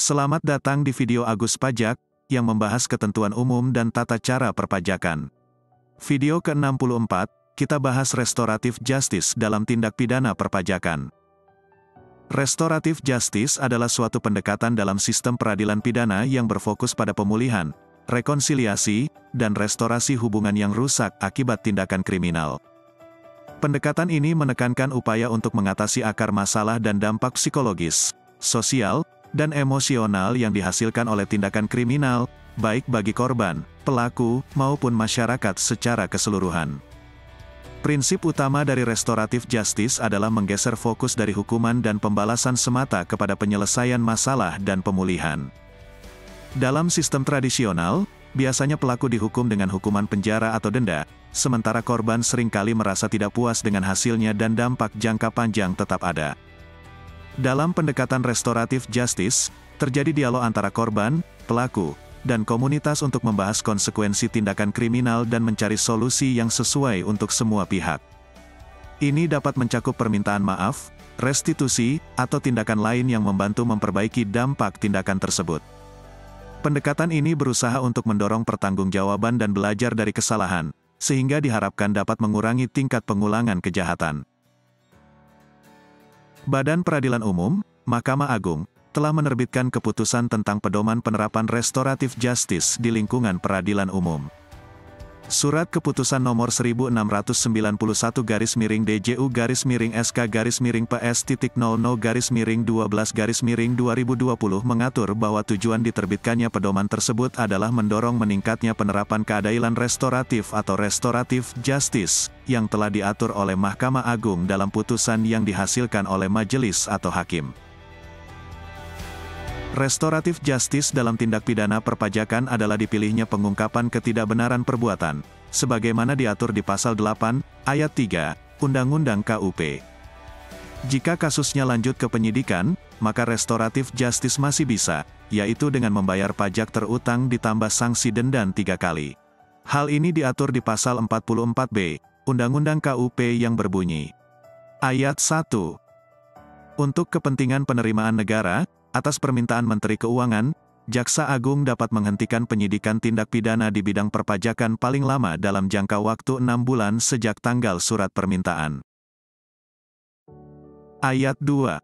Selamat datang di video Agus Pajak, yang membahas ketentuan umum dan tata cara perpajakan. Video ke-64, kita bahas restoratif justice dalam tindak pidana perpajakan. Restoratif justice adalah suatu pendekatan dalam sistem peradilan pidana yang berfokus pada pemulihan, rekonsiliasi, dan restorasi hubungan yang rusak akibat tindakan kriminal. Pendekatan ini menekankan upaya untuk mengatasi akar masalah dan dampak psikologis, sosial, dan emosional yang dihasilkan oleh tindakan kriminal, baik bagi korban, pelaku, maupun masyarakat secara keseluruhan. Prinsip utama dari restoratif justice adalah menggeser fokus dari hukuman dan pembalasan semata kepada penyelesaian masalah dan pemulihan. Dalam sistem tradisional, biasanya pelaku dihukum dengan hukuman penjara atau denda, sementara korban seringkali merasa tidak puas dengan hasilnya dan dampak jangka panjang tetap ada. Dalam pendekatan restoratif justice, terjadi dialog antara korban, pelaku, dan komunitas untuk membahas konsekuensi tindakan kriminal dan mencari solusi yang sesuai untuk semua pihak. Ini dapat mencakup permintaan maaf, restitusi, atau tindakan lain yang membantu memperbaiki dampak tindakan tersebut. Pendekatan ini berusaha untuk mendorong pertanggungjawaban dan belajar dari kesalahan, sehingga diharapkan dapat mengurangi tingkat pengulangan kejahatan. Badan Peradilan Umum, Mahkamah Agung, telah menerbitkan keputusan tentang pedoman penerapan restoratif justice di lingkungan peradilan umum. Surat Keputusan Nomor 1691-SK-PS-PS00-12-2020 mengatur bahwa tujuan diterbitkannya pedoman tersebut adalah mendorong meningkatnya penerapan keadilan restoratif atau restoratif justice, yang telah diatur oleh Mahkamah Agung dalam putusan yang dihasilkan oleh majelis atau hakim. Restoratif justice dalam tindak pidana perpajakan adalah dipilihnya pengungkapan ketidakbenaran perbuatan, sebagaimana diatur di Pasal 8, Ayat 3, Undang-Undang KUP. Jika kasusnya lanjut ke penyidikan, maka restoratif justice masih bisa, yaitu dengan membayar pajak terutang ditambah sanksi denda 3 kali. Hal ini diatur di Pasal 44B, Undang-Undang KUP yang berbunyi. Ayat 1. Untuk kepentingan penerimaan negara, atas permintaan Menteri Keuangan, Jaksa Agung dapat menghentikan penyidikan tindak pidana di bidang perpajakan paling lama dalam jangka waktu 6 bulan sejak tanggal surat permintaan. Ayat 2.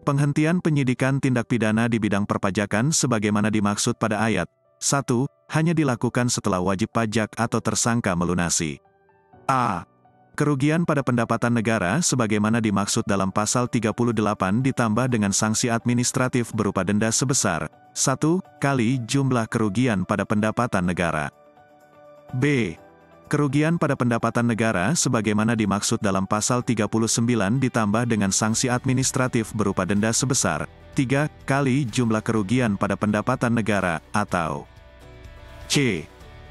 Penghentian penyidikan tindak pidana di bidang perpajakan sebagaimana dimaksud pada ayat 1, hanya dilakukan setelah wajib pajak atau tersangka melunasi. A. Kerugian pada pendapatan negara sebagaimana dimaksud dalam Pasal 38 ditambah dengan sanksi administratif berupa denda sebesar 1 kali jumlah kerugian pada pendapatan negara. B. Kerugian pada pendapatan negara sebagaimana dimaksud dalam Pasal 39 ditambah dengan sanksi administratif berupa denda sebesar 3 kali jumlah kerugian pada pendapatan negara, atau C.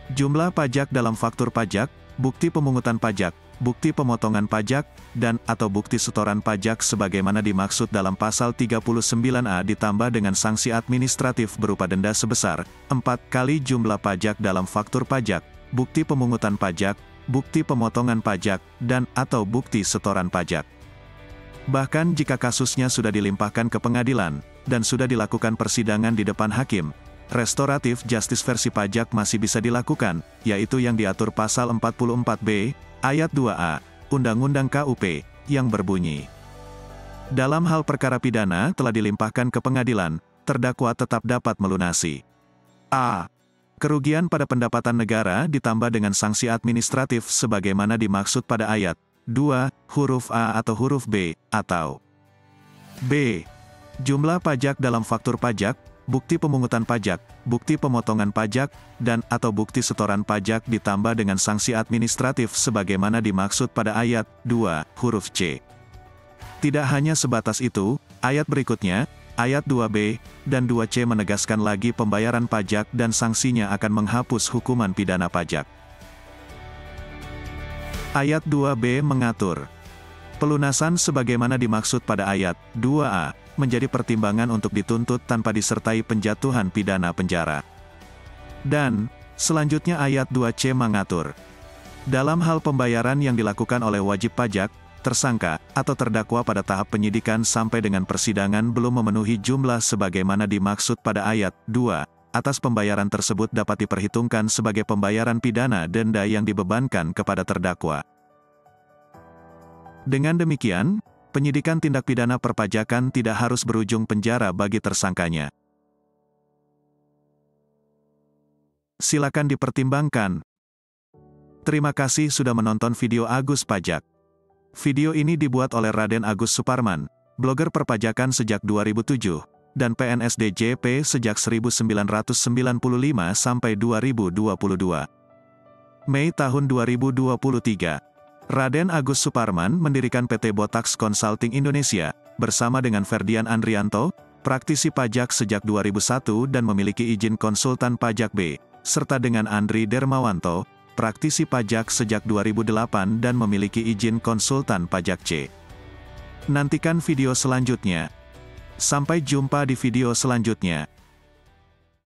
Jumlah pajak dalam faktur pajak, bukti pemungutan pajak, bukti pemotongan pajak, dan atau bukti setoran pajak sebagaimana dimaksud dalam Pasal 39A ditambah dengan sanksi administratif berupa denda sebesar 4 kali jumlah pajak dalam faktur pajak, bukti pemungutan pajak, bukti pemotongan pajak, dan atau bukti setoran pajak. Bahkan jika kasusnya sudah dilimpahkan ke pengadilan, dan sudah dilakukan persidangan di depan hakim, restoratif justice versi pajak masih bisa dilakukan, yaitu yang diatur Pasal 44B, Ayat 2A, Undang-Undang KUP, yang berbunyi. Dalam hal perkara pidana telah dilimpahkan ke pengadilan, terdakwa tetap dapat melunasi. A. Kerugian pada pendapatan negara ditambah dengan sanksi administratif sebagaimana dimaksud pada ayat 2, huruf A atau huruf B, atau B. Jumlah pajak dalam faktur pajak, bukti pemungutan pajak, bukti pemotongan pajak, dan atau bukti setoran pajak ditambah dengan sanksi administratif sebagaimana dimaksud pada ayat 2, huruf C. Tidak hanya sebatas itu, ayat berikutnya, ayat 2B, dan 2C menegaskan lagi pembayaran pajak dan sanksinya akan menghapus hukuman pidana pajak. Ayat 2B mengatur pelunasan sebagaimana dimaksud pada ayat 2A, menjadi pertimbangan untuk dituntut tanpa disertai penjatuhan pidana penjara. Dan, selanjutnya ayat 2C mengatur. Dalam hal pembayaran yang dilakukan oleh wajib pajak, tersangka, atau terdakwa pada tahap penyidikan sampai dengan persidangan belum memenuhi jumlah sebagaimana dimaksud pada ayat 2, atas pembayaran tersebut dapat diperhitungkan sebagai pembayaran pidana denda yang dibebankan kepada terdakwa. Dengan demikian, penyidikan tindak pidana perpajakan tidak harus berujung penjara bagi tersangkanya. Silakan dipertimbangkan. Terima kasih sudah menonton video Agus Pajak. Video ini dibuat oleh Raden Agus Suparman, blogger perpajakan sejak 2007, dan PNS DJP sejak 1995 sampai 2022. Mei tahun 2023, Raden Agus Suparman mendirikan PT Botax Consulting Indonesia, bersama dengan Ferdian Andrianto, praktisi pajak sejak 2001 dan memiliki izin konsultan pajak B, serta dengan Andri Dermawanto, praktisi pajak sejak 2008 dan memiliki izin konsultan pajak C. Nantikan video selanjutnya. Sampai jumpa di video selanjutnya.